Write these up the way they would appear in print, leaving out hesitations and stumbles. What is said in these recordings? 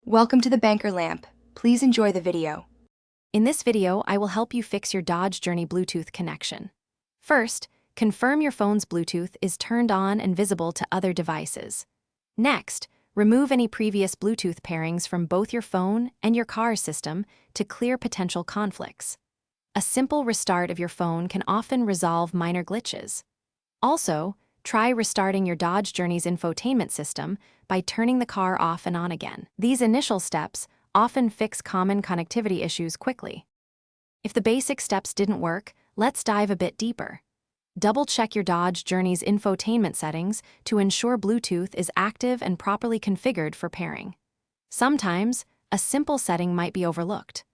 Welcome to the Banker Lamp. Please enjoy the video. In this video, I will help you fix your Dodge Journey Bluetooth connection. First, confirm your phone's Bluetooth is turned on and visible to other devices. Next, remove any previous Bluetooth pairings from both your phone and your car's system to clear potential conflicts. A simple restart of your phone can often resolve minor glitches. Also, try restarting your Dodge Journey's infotainment system by turning the car off and on again. These initial steps often fix common connectivity issues quickly. If the basic steps didn't work, let's dive a bit deeper. Double-check your Dodge Journey's infotainment settings to ensure Bluetooth is active and properly configured for pairing. Sometimes, a simple setting might be overlooked.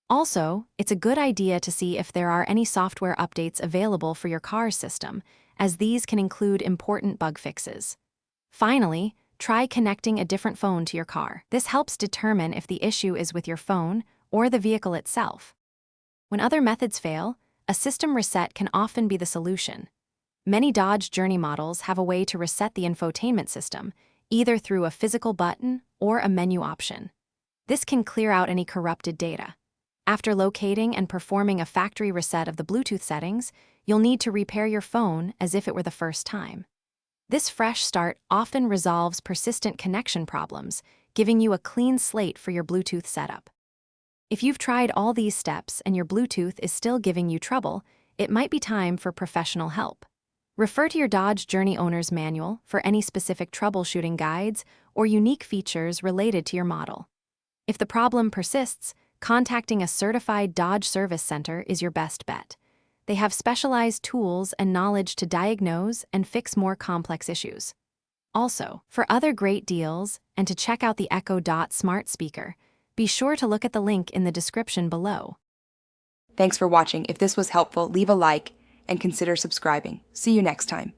Also, it's a good idea to see if there are any software updates available for your car's system, as these can include important bug fixes. Finally, try connecting a different phone to your car. This helps determine if the issue is with your phone or the vehicle itself. When other methods fail, a system reset can often be the solution. Many Dodge Journey models have a way to reset the infotainment system, either through a physical button or a menu option. This can clear out any corrupted data. After locating and performing a factory reset of the Bluetooth settings, you'll need to repair your phone as if it were the first time. This fresh start often resolves persistent connection problems, giving you a clean slate for your Bluetooth setup. If you've tried all these steps and your Bluetooth is still giving you trouble, it might be time for professional help. Refer to your Dodge Journey owner's manual for any specific troubleshooting guides or unique features related to your model. If the problem persists, contacting a certified Dodge service center is your best bet. They have specialized tools and knowledge to diagnose and fix more complex issues. Also, for other great deals and to check out the Echo Dot smart speaker, be sure to look at the link in the description below. Thanks for watching. If this was helpful, leave a like and consider subscribing. See you next time.